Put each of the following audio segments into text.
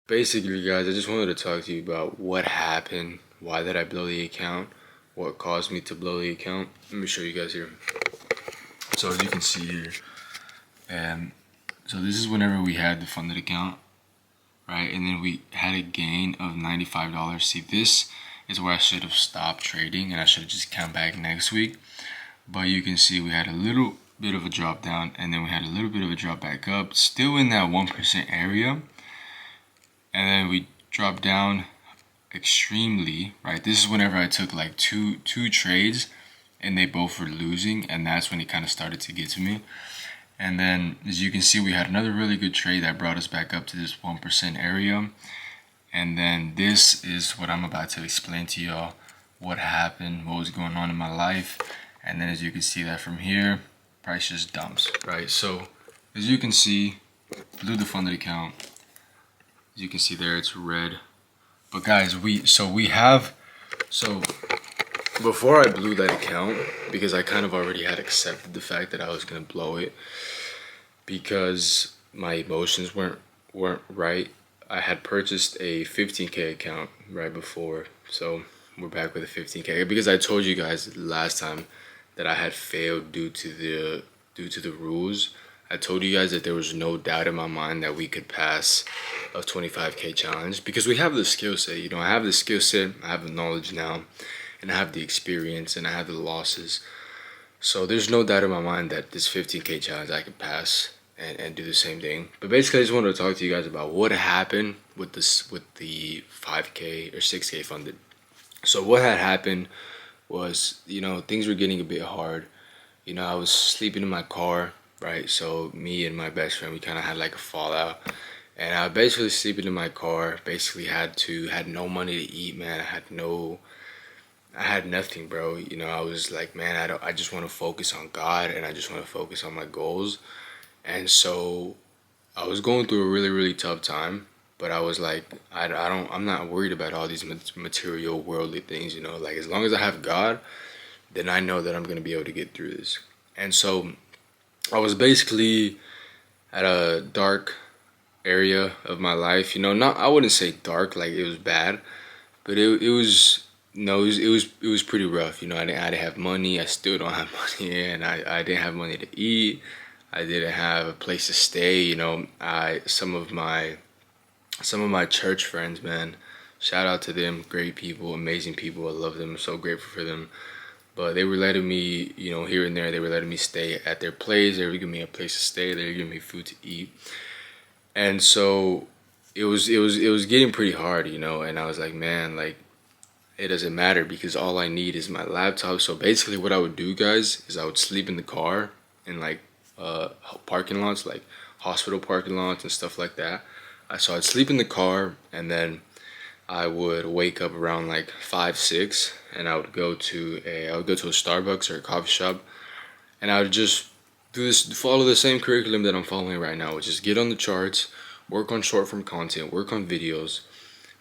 Basically, guys, I just wanted to talk to you about what happened, why did I blow the account, what caused me to blow the account. Let me show you guys here. So as you can see here, um, so this is whenever we had the funded account, right? And then we had a gain of $95. See, this is where I should have stopped trading and I should have just come back next week. But you can see we had a little bit of a drop down and then we had a little bit of a drop back up, still in that 1% area. And then we dropped down extremely, right? This is whenever I took like two trades and they both were losing, and that's when it kind of started to get to me. And then as you can see, we had another really good trade that brought us back up to this 1% area. And then this is what I'm about to explain to y'all, what happened, what was going on in my life. And then as you can see that from here, price just dumps, right? So as you can see, blew the funded account. As you can see there, it's red. But guys, so before I blew that account, because I kind of already had accepted the fact that I was gonna blow it because my emotions weren't right. I had purchased a 15K account right before, so we're back with a 15K because I told you guys last time that I had failed due to the rules. I told you guys that there was no doubt in my mind that we could pass a 25K challenge because we have the skill set. You know, I have the skill set, I have the knowledge now, and I have the experience, and I have the losses. So there's no doubt in my mind that this 15K challenge I could pass and do the same thing. But basically, I just wanted to talk to you guys about what happened with the 5K or 6K funded. So what had happened was, things were getting a bit hard. I was sleeping in my car, right? So me and my best friend, we kind of had like a fallout. And I basically sleeping in my car, basically had no money to eat, man. I had nothing, bro. I was like, man, I just want to focus on God and I just want to focus on my goals. And so I was going through a really, really tough time, but I was like, I'm not worried about all these material, worldly things, like as long as I have God, then I know that I'm going to be able to get through this. And so I was basically at a dark area of my life, not, I wouldn't say dark, like it was bad, but it was, no, it was pretty rough. I didn't have money. I still don't have money, and I didn't have money to eat. I didn't have a place to stay. I some of my church friends, man, shout out to them, great people, amazing people. I love them. I'm so grateful for them. But they were letting me, here and there, they were letting me stay at their place. They were giving me a place to stay. They were giving me food to eat. And so it was getting pretty hard, and I was like, man, like it doesn't matter because all I need is my laptop. So basically what I would do, guys, is I would sleep in the car in like uh parking lots, like hospital parking lots and stuff like that. So I'd sleep in the car and then I would wake up around like 5, 6 and I would go to a Starbucks or a coffee shop and I would just follow the same curriculum that I'm following right now, which is get on the charts, work on short form content, work on videos,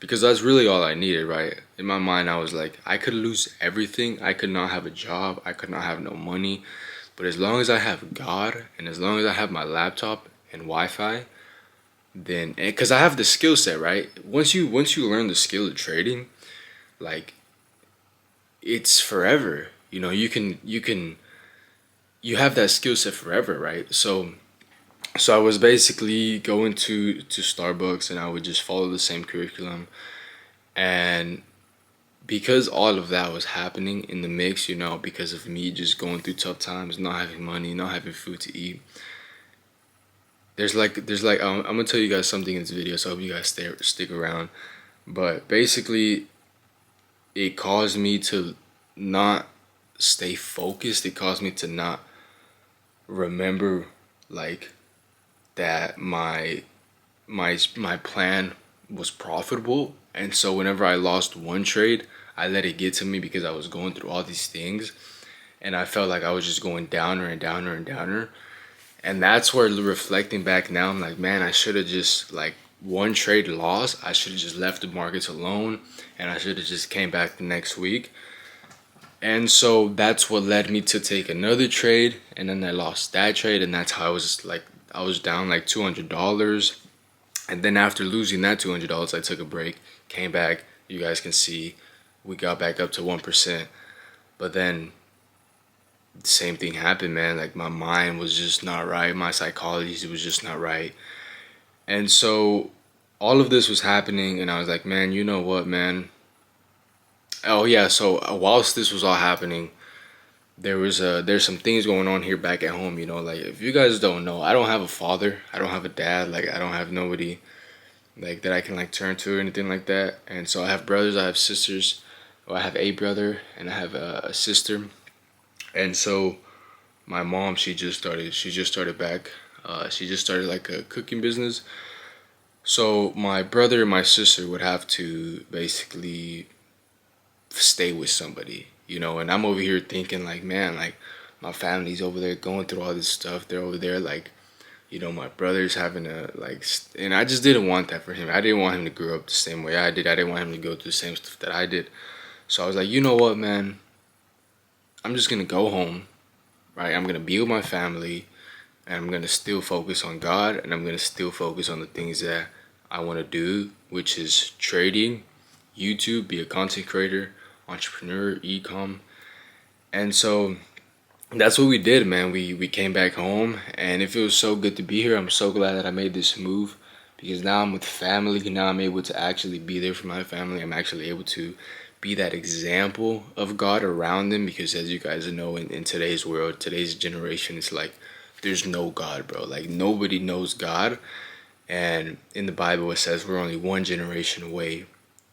because that's really all I needed, right? In my mind, I was like, I could lose everything. I could not have a job. I could not have no money. But as long as I have God and as long as I have my laptop and Wi-Fi, then because I have the skill set, right? Once you learn the skill of trading, like it's forever. You have that skill set forever, right? So I was basically going to Starbucks and I would just follow the same curriculum. And because all of that was happening in the mix, because of me just going through tough times, not having money, not having food to eat, there's like I'm gonna tell you guys something in this video, so I hope you guys stick around. But basically, it caused me to not stay focused. It caused me to not remember like that my plan was profitable, and so whenever I lost one trade, I let it get to me because I was going through all these things, and I felt like I was just going downer and downer and downer, and that's where reflecting back now, I'm like, man, I should have just like one trade lost, I should have just left the markets alone, and I should have just came back the next week. And so that's what led me to take another trade, and then I lost that trade, and that's how I was down like $200. And then after losing that $200, I took a break, came back. You guys can see we got back up to 1%. But then the same thing happened, man. Like my mind was just not right. My psychology was just not right. And so all of this was happening, and I was like, man, you know what, man? Oh yeah. So whilst this was all happening, there's some things going on here back at home. You know, like if you guys don't know, I don't have a father. I don't have a dad. Like I don't have nobody like that I can like turn to or anything like that. And so I have brothers. I have sisters. Well, I have a brother and I have a sister. And so my mom, she just started back. She just started like a cooking business. So my brother and my sister would have to basically stay with somebody, you know. And I'm over here thinking like, man, like my family's over there going through all this stuff. They're over there like, you know, my brother's having a like, and I just didn't want that for him. I didn't want him to grow up the same way I did. I didn't want him to go through the same stuff that I did. So I was like, you know what, man, I'm just gonna go home, right? I'm gonna be with my family, and I'm gonna still focus on God, and I'm gonna still focus on the things that I want to do, which is trading, YouTube, be a content creator, entrepreneur, ecom. And so that's what we did, man. We came back home, and it feels so good to be here. I'm so glad that I made this move because now I'm with family. Now I'm able to actually be there for my family. I'm actually able to be that example of God around them because, as you guys know, in today's world, today's generation, it's like there's no God, bro. Like nobody knows God. And in the Bible, it says we're only one generation away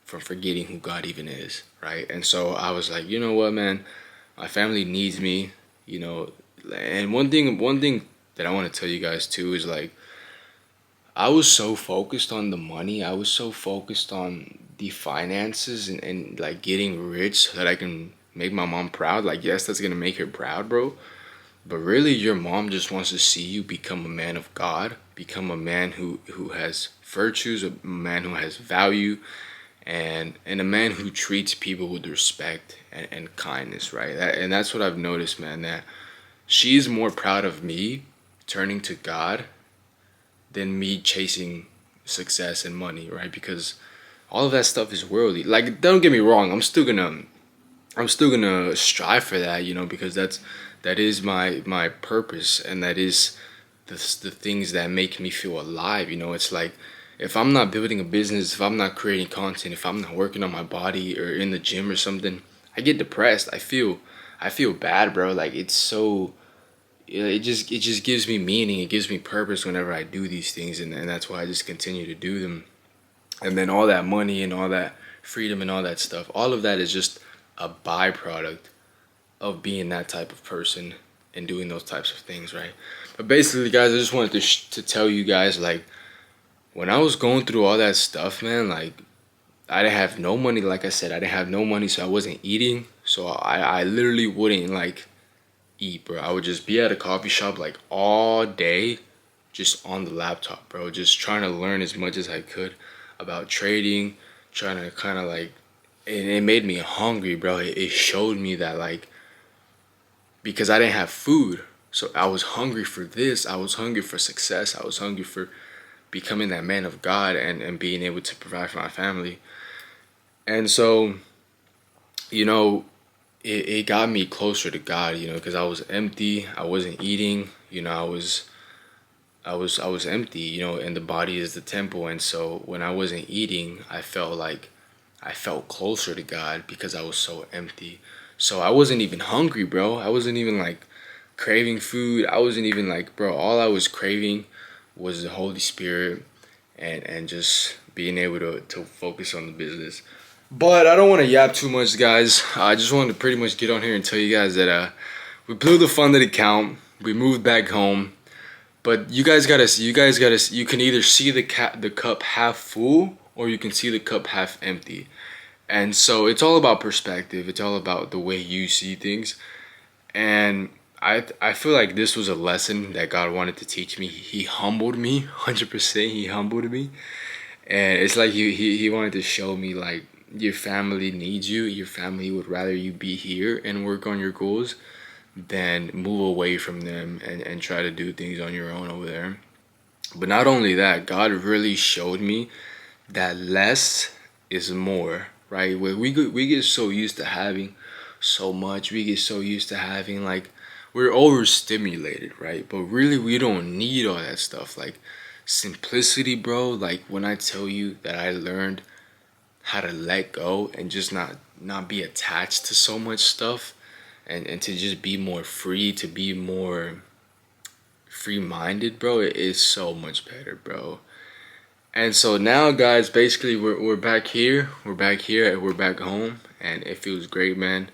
from forgetting who God even is, right? And so I was like, you know what, man, my family needs me, you know. And one thing that I want to tell you guys too is like, I was so focused on the money, I was so focused on the finances and like getting rich so that I can make my mom proud. Like, yes, that's gonna make her proud, bro. But really, your mom just wants to see you become a man of God, become a man who has virtues, a man who has value, and a man who treats people with respect and kindness, right? And that's what I've noticed, man, that she's more proud of me turning to God than me chasing success and money, right? Because all of that stuff is worldly. Like, don't get me wrong, I'm still gonna strive for that, you know, because that is my purpose, and that is the things that make me feel alive. You know, it's like if I'm not building a business, if I'm not creating content, if I'm not working on my body or in the gym or something, I get depressed. I feel bad, bro. Like it's so it just gives me meaning. It gives me purpose whenever I do these things, and that's why I just continue to do them. And then all that money and all that freedom and all that stuff, all of that is just a byproduct of being that type of person and doing those types of things, right? But basically, guys, I just wanted to tell you guys, like, when I was going through all that stuff, man, like, I didn't have no money. Like I said, I didn't have no money, so I wasn't eating. So I literally wouldn't, like, eat, bro. I would just be at a coffee shop, like, all day, just on the laptop, bro. Just trying to learn as much as I could about trading, trying to kind of, like, and it made me hungry, bro. It showed me that, like, because I didn't have food. So I was hungry for this. I was hungry for success. I was hungry for becoming that man of God and being able to provide for my family. And so, you know, it got me closer to God, you know, because I was empty. I wasn't eating. You know, I was empty, you know, and the body is the temple. And so when I wasn't eating, I felt closer to God because I was so empty. So I wasn't even hungry, bro. I wasn't even like craving food. I wasn't even like, bro, all I was craving was the Holy Spirit and just being able to focus on the business. But I don't want to yap too much, guys. I just wanted to pretty much get on here and tell you guys that we blew the funded account. We moved back home. But you can either see the cup half full or you can see the cup half empty. And so it's all about perspective. It's all about the way you see things. And I feel like this was a lesson that God wanted to teach me. He humbled me 100%. He humbled me. And it's like he wanted to show me like your family needs you. Your family would rather you be here and work on your goals than move away from them and try to do things on your own over there. But not only that, God really showed me that less is more, right? Where we get so used to having so much, we get so used to having like we're overstimulated, right? But really we don't need all that stuff. Like simplicity, bro. Like when I tell you that I learned how to let go and just not be attached to so much stuff, and to just be more free, to be more free minded, bro, it is so much better, bro. And so now, guys, basically we're back here. We're back home, and it feels great, man.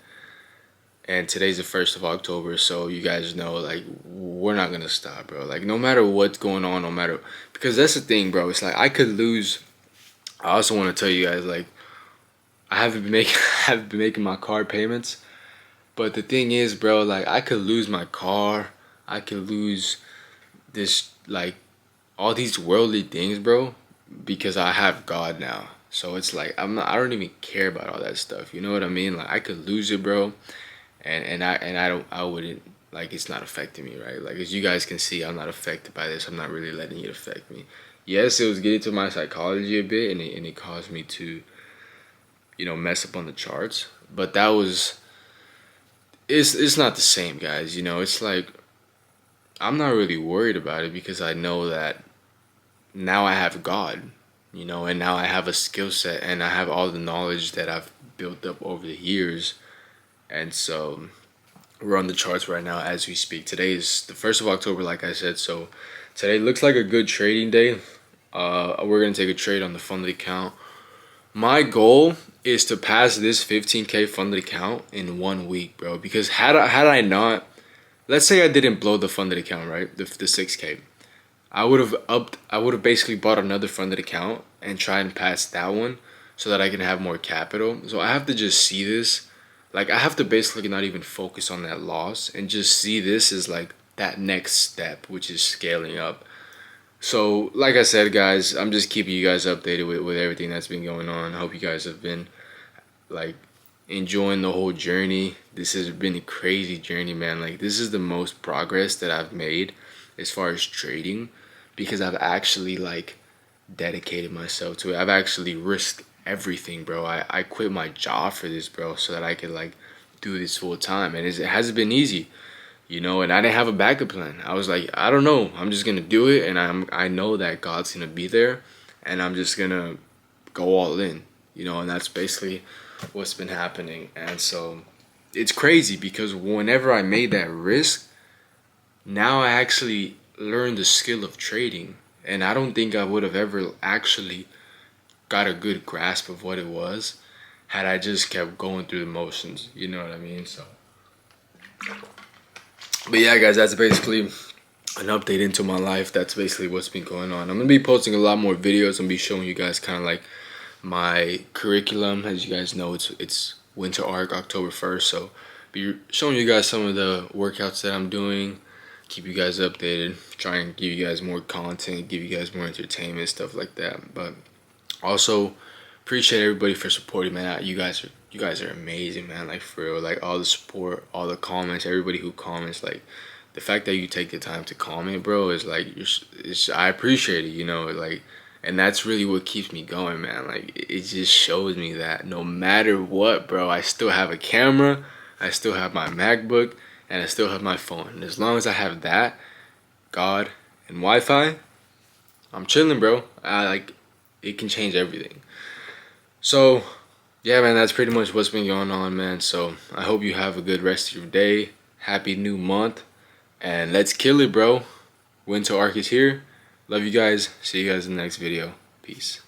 And today's the 1st of October, so you guys know, like, we're not gonna stop, bro. Like, no matter what's going on, no matter, because that's the thing, bro. It's like I could lose. I also want to tell you guys, like, I haven't been making I haven't been making my car payments, but the thing is, bro, like I could lose my car, I could lose this, like, all these worldly things, bro, because I have God now. So it's like I don't even care about all that stuff. You know what I mean? Like I could lose it, bro, and I wouldn't, like, it's not affecting me, right? Like as you guys can see, I'm not affected by this. I'm not really letting it affect me. Yes, it was getting to my psychology a bit, and it caused me to, mess up on the charts. But that was, it's not the same, guys. It's like I'm not really worried about it because I know that now I have God, and now I have a skill set and I have all the knowledge that I've built up over the years. And so we're on the charts right now as we speak. Today is the 1st of October, like I said. So today looks like a good trading day. We're going to take a trade on the funded account. My goal is to pass this 15K funded account in 1 week, bro. Because had I not, let's say I didn't blow the funded account, right? The 6K. I would have upped. I would have basically bought another funded account and try and pass that one so that I can have more capital. So I have to just see this. Like I have to basically not even focus on that loss and just see this as like that next step, which is scaling up. So like I said, guys, I'm just keeping you guys updated with everything that's been going on. I hope you guys have been like enjoying the whole journey. This has been a crazy journey, man. Like this is the most progress that I've made as far as trading because I've actually like dedicated myself to it. I've actually risked everything, bro. I quit my job for this, bro, so that I could like do this full time. And it hasn't been easy, and I didn't have a backup plan. I was like, I don't know. I'm just gonna do it, and I know that God's gonna be there, and I'm just gonna go all in, and that's basically what's been happening. And so it's crazy because whenever I made that risk, now I actually learned the skill of trading, and I don't think I would have ever actually got a good grasp of what it was had I just kept going through the motions. You know what I mean? So, but yeah, guys, that's basically an update into my life. That's basically what's been going on. I'm gonna be posting a lot more videos. I'm gonna be showing you guys kind of like my curriculum. As you guys know, it's Winter Arc October 1st, so be showing you guys some of the workouts that I'm doing, keep you guys updated, try and give you guys more content, give you guys more entertainment, stuff like that. But also appreciate everybody for supporting, man. You guys are amazing, man. Like for real, like all the support, all the comments, everybody who comments, like the fact that you take the time to comment, bro, is like I appreciate it, like, and that's really what keeps me going, man. Like it just shows me that no matter what, bro, I still have a camera, I still have my MacBook, and I still have my phone. And as long as I have that, God, and Wi-Fi, I'm chilling, bro. It can change everything. So yeah, man, that's pretty much what's been going on, man. So I hope you have a good rest of your day. Happy new month. And let's kill it, bro. Winter Arc is here. Love you guys. See you guys in the next video. Peace.